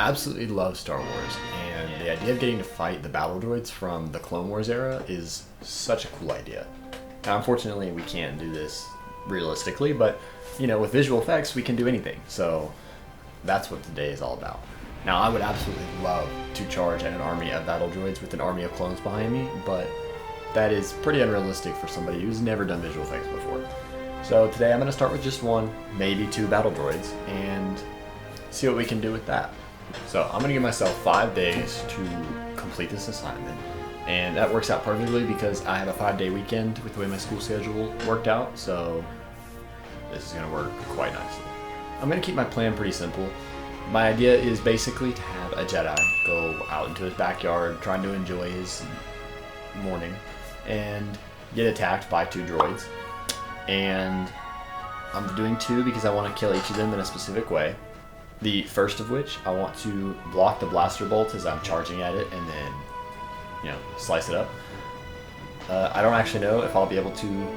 absolutely love Star Wars, and the idea of getting to fight the battle droids from the Clone Wars era is such a cool idea. Now, unfortunately, we can't do this realistically, but with visual effects, we can do anything. So that's what today is all about. Now, I would absolutely love to charge at an army of battle droids with an army of clones behind me, but that is pretty unrealistic for somebody who's never done visual effects before. So today I'm going to start with just one, maybe two battle droids, and see what we can do with that. So I'm going to give myself 5 days to complete this assignment, and that works out perfectly because I have a 5-day weekend with the way my school schedule worked out, so this is going to work quite nicely. I'm going to keep my plan pretty simple. My idea is basically to have a Jedi go out into his backyard trying to enjoy his morning and get attacked by 2 droids. And I'm doing 2 because I want to kill each of them in a specific way. The first of which, I want to block the blaster bolt as I'm charging at it and then, slice it up. I don't actually know if I'll be able to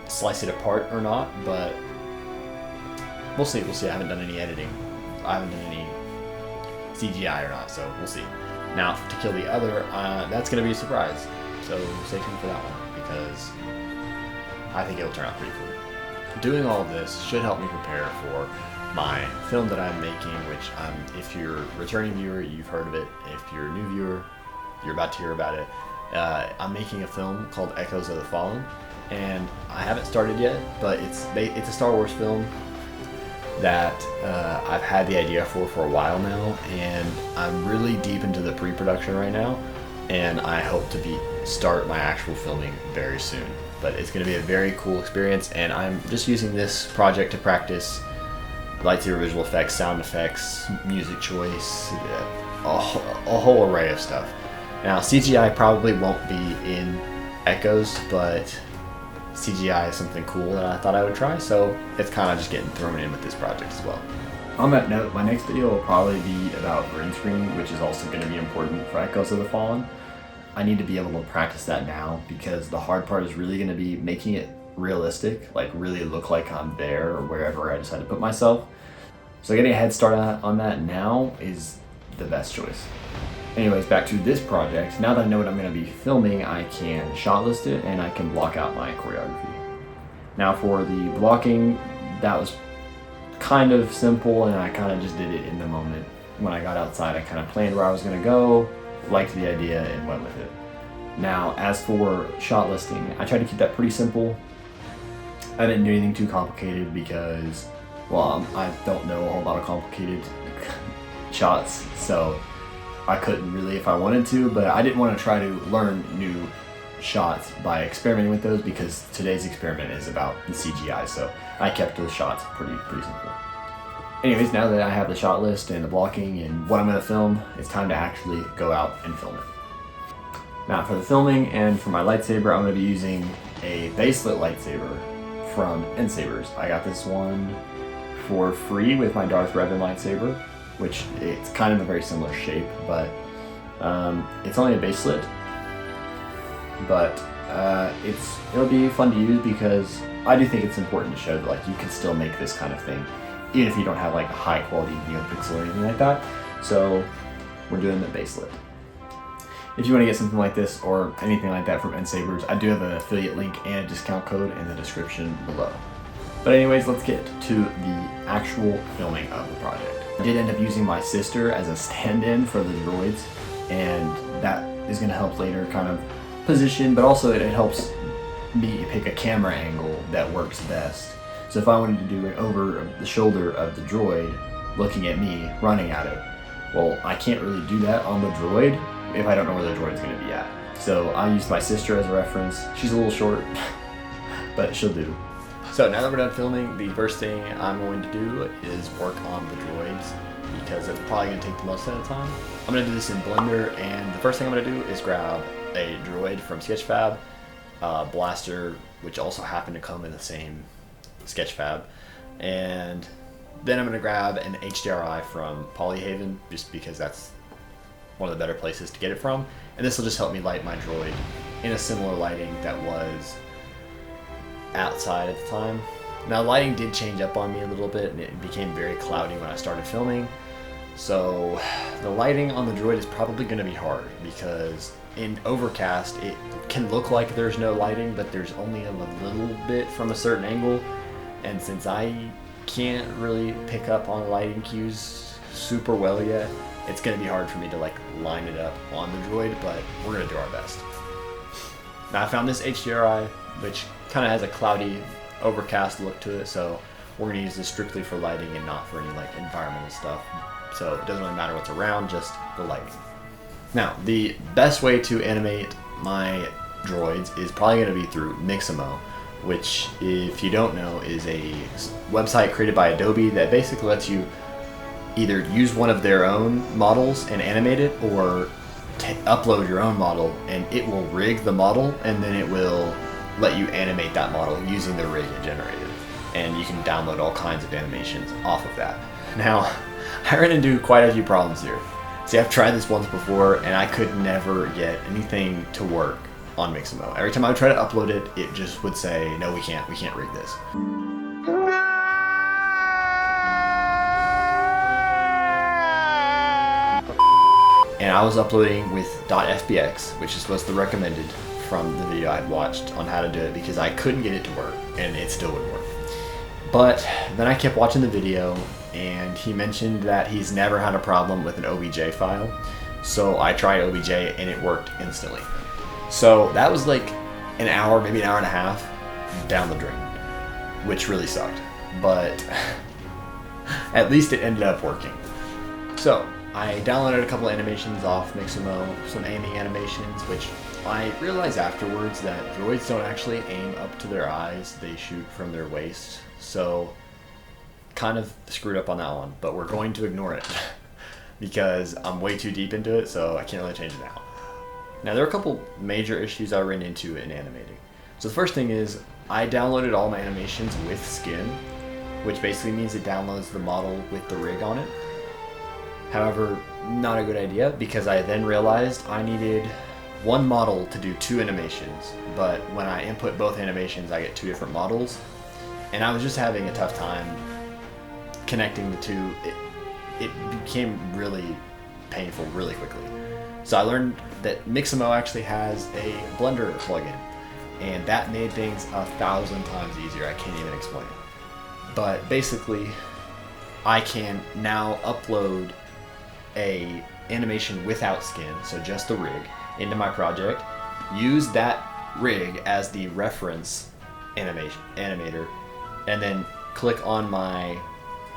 slice it apart or not, but we'll see. I haven't done any editing. I haven't done any CGI or not, so we'll see. Now, to kill the other, that's going to be a surprise. So stay tuned for that one, because I think it'll turn out pretty cool. Doing all of this should help me prepare for my film that I'm making, which if you're a returning viewer, you've heard of it. If you're a new viewer, you're about to hear about it. I'm making a film called Echoes of the Fallen, and I haven't started yet, but it's a Star Wars film that I've had the idea for a while now, and I'm really deep into the pre-production right now, and I hope to start my actual filming very soon. But it's going to be a very cool experience, and I'm just using this project to practice lightsaber visual effects, sound effects, music choice, a whole array of stuff. Now, CGI probably won't be in Echoes, but CGI is something cool that I thought I would try, so it's kind of just getting thrown in with this project as well. On that note, my next video will probably be about green screen, which is also going to be important for Echoes of the Fallen. I need to be able to practice that now, because the hard part is really going to be making it realistic, like really look like I'm there or wherever I decide to put myself. So getting a head start on that now is the best choice. Anyways, back to this project. Now that I know what I'm going to be filming, I can shot list it and I can block out my choreography. Now for the blocking, that was kind of simple, and I kind of just did it in the moment. When I got outside, I kind of planned where I was going to go, liked the idea, and went with it. Now, as for shot listing, I tried to keep that pretty simple. I didn't do anything too complicated because, well, I don't know a whole lot of complicated shots, so I couldn't really if I wanted to, but I didn't want to try to learn new shots by experimenting with those, because today's experiment is about the CGI, so I kept those shots pretty simple. Anyways, now that I have the shot list and the blocking and what I'm going to film, it's time to actually go out and film it. Now for the filming and for my lightsaber, I'm going to be using a baselit lightsaber from N-Sabers. I got this one for free with my Darth Revan lightsaber, which it's kind of a very similar shape, but it's only a baselit. But it'll be fun to use, because I do think it's important to show that you can still make this kind of thing, even if you don't have a high quality NeoPixel or anything like that. So we're doing the baselit. If you want to get something like this or anything like that from N-Sabers, I do have an affiliate link and a discount code in the description below. But anyways, let's get to the actual filming of the project. I did end up using my sister as a stand-in for the droids, and that is going to help later kind of position, but also it helps me pick a camera angle that works best. So if I wanted to do it over the shoulder of the droid, looking at me, running at it, well, I can't really do that on the droid if I don't know where the droid's going to be at. So I used my sister as a reference. She's a little short, but she'll do. So now that we're done filming, the first thing I'm going to do is work on the droids, because it's probably going to take the most amount of time. I'm going to do this in Blender, and the first thing I'm going to do is grab a droid from Sketchfab, blaster, which also happened to come in the same Sketchfab, and then I'm going to grab an HDRI from Polyhaven, just because that's one of the better places to get it from, and this will just help me light my droid in a similar lighting that was outside at the time. Now lighting did change up on me a little bit, and it became very cloudy when I started filming, So the lighting on the droid is probably going to be hard because in overcast it can look like there's no lighting, but there's only a little bit from a certain angle, and since I can't really pick up on lighting cues super well yet, it's going to be hard for me to like line it up on the droid, but we're going to do our best. Now I found this HDRI, which kind of has a cloudy, overcast look to it, so we're going to use this strictly for lighting and not for any like environmental stuff. So it doesn't really matter what's around, just the lighting. Now, the best way to animate my droids is probably going to be through Mixamo, which, if you don't know, is a website created by Adobe that basically lets you either use one of their own models and animate it, or upload your own model and it will rig the model, and then it will let you animate that model using the rig it generated. And you can download all kinds of animations off of that. Now, I ran into quite a few problems here. See, I've tried this once before and I could never get anything to work on Mixamo. Every time I would try to upload it, it just would say, no, we can't rig this. And I was uploading with .fbx, which was the recommended from the video I'd watched on how to do it, because I couldn't get it to work and it still wouldn't work. But then I kept watching the video and he mentioned that he's never had a problem with an OBJ file. So I tried OBJ and it worked instantly. So that was like an hour, maybe an hour and a half down the drain, which really sucked. But at least it ended up working. So I downloaded a couple animations off Mixamo, some aiming animations, which I realized afterwards that droids don't actually aim up to their eyes, they shoot from their waist. So kind of screwed up on that one, but we're going to ignore it because I'm way too deep into it, so I can't really change it now. Now there are a couple major issues I ran into in animating. So the first thing is I downloaded all my animations with skin, which basically means it downloads the model with the rig on it. However, not a good idea, because I then realized I needed one model to do two animations, but when I input both animations I get two different models, and I was just having a tough time connecting the two. It became really painful really quickly. So I learned that Mixamo actually has a Blender plugin, and that made things 1,000 times easier. I can't even explain it. But basically, I can now upload a animation without skin, so just the rig, into my project, use that rig as the reference animator, and then click on my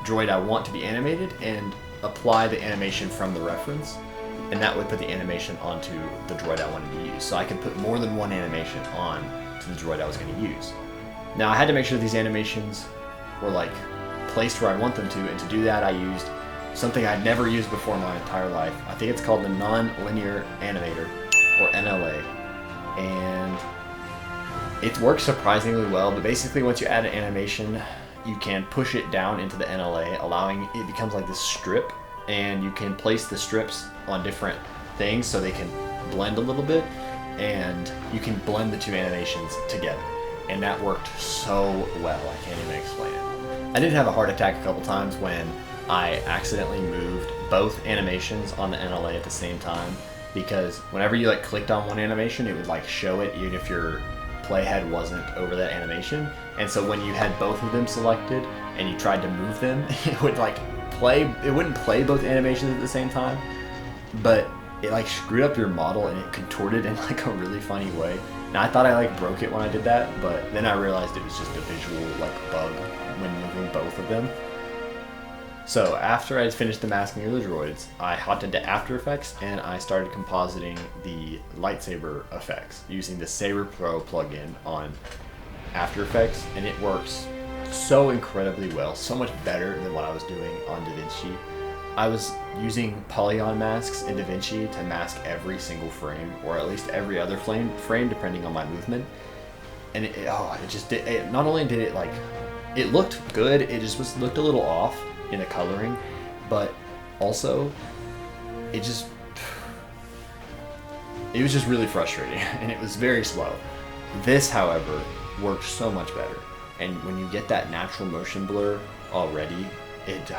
droid I want to be animated and apply the animation from the reference, and that would put the animation onto the droid I wanted to use. So I could put more than one animation on to the droid I was going to use. Now I had to make sure these animations were like placed where I want them to, and to do that I used something I'd never used before in my entire life. I think it's called the Non-Linear Animator, or NLA, and it works surprisingly well. But basically once you add an animation, you can push it down into the NLA, allowing it becomes like this strip, and you can place the strips on different things so they can blend a little bit, and you can blend the two animations together. And that worked so well, I can't even explain it. I did have a heart attack a couple times when I accidentally moved both animations on the NLA at the same time, because whenever you like clicked on one animation, it would like show it even if your playhead wasn't over that animation. And so when you had both of them selected and you tried to move them, it would like it wouldn't play both animations at the same time, but it like screwed up your model and it contorted in like a really funny way. Now I thought I like broke it when I did that, but then I realized it was just a visual like bug when moving both of them. So after I had finished the masking of the droids, I hopped into After Effects and I started compositing the lightsaber effects using the Saber Pro plugin on After Effects, and it works so incredibly well, so much better than what I was doing on DaVinci. I was using polygon masks in DaVinci to mask every single frame, or at least every other frame depending on my movement. And not only did it like, it looked good, it just looked a little off in the coloring, but also it was just really frustrating and it was very slow. This, however, worked so much better, and when you get that natural motion blur already, it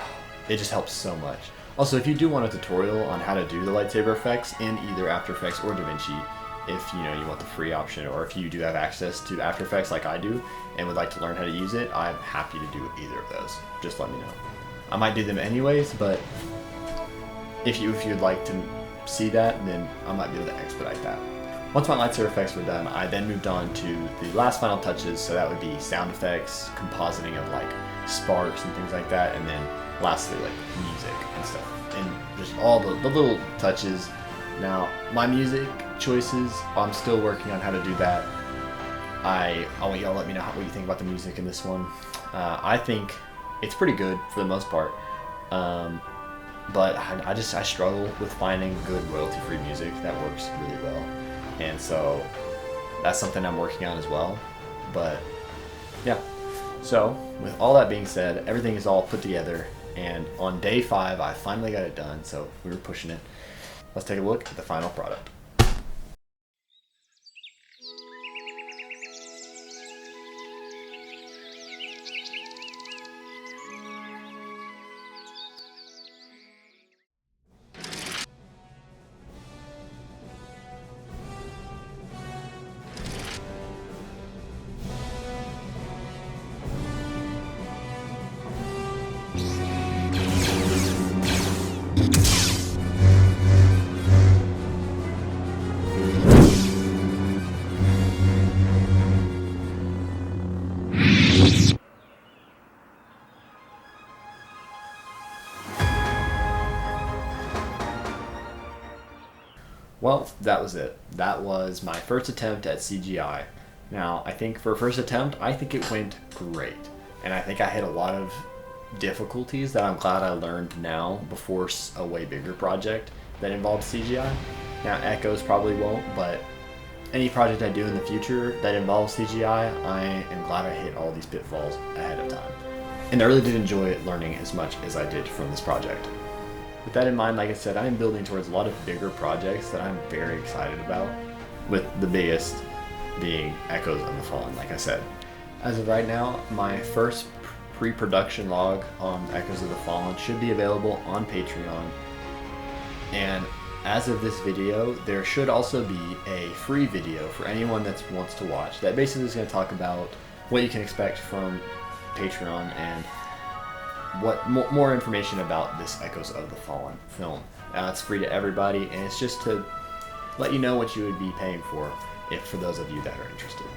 just helps so much. Also, if you do want a tutorial on how to do the lightsaber effects in either After Effects or DaVinci, if you want the free option, or if you do have access to After Effects like I do and would like to learn how to use it, I'm happy to do either of those. Just let me know. I might do them anyways, but if you'd like to see that, then I might be able to expedite that. Once my lightsaber effects were done, I then moved on to the last final touches, so that would be sound effects, compositing of like sparks and things like that, and then lastly like music and stuff, and just all the little touches. Now my music choices, I'm still working on how to do that. I want y'all to let me know what you think about the music in this one. I think it's pretty good for the most part, but I struggle with finding good royalty-free music that works really well, and so that's something I'm working on as well. But yeah, so with all that being said, everything is all put together, and on day 5 I finally got it done, so we were pushing it. Let's take a look at the final product. Well, that was it. That was my first attempt at CGI. Now, I think for a first attempt, I think it went great. And I think I hit a lot of difficulties that I'm glad I learned now before a way bigger project that involves CGI. Now, Echoes probably won't, but any project I do in the future that involves CGI, I am glad I hit all these pitfalls ahead of time. And I really did enjoy learning as much as I did from this project. With that in mind, like I said, I am building towards a lot of bigger projects that I'm very excited about, with the biggest being Echoes of the Fallen, like I said. As of right now, my first pre-production log on Echoes of the Fallen should be available on Patreon. And as of this video, there should also be a free video for anyone that wants to watch that basically is going to talk about what you can expect from Patreon and what more information about this Echoes of the Fallen film. It's free to everybody, and it's just to let you know what you would be paying for those of you that are interested.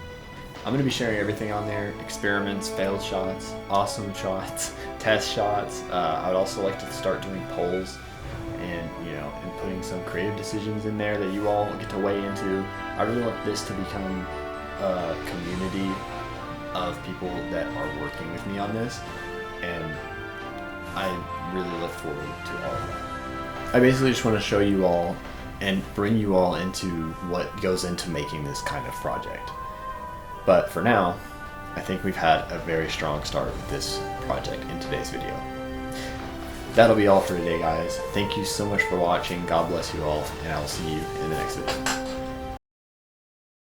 I'm going to be sharing everything on there: experiments, failed shots, awesome shots, test shots. I would also like to start doing polls and putting some creative decisions in there that you all get to weigh into. I really want this to become a community of people that are working with me on this, and I really look forward to all of that. I basically just want to show you all and bring you all into what goes into making this kind of project. But for now, I think we've had a very strong start with this project in today's video. That'll be all for today, guys. Thank you so much for watching. God bless you all, and I will see you in the next video.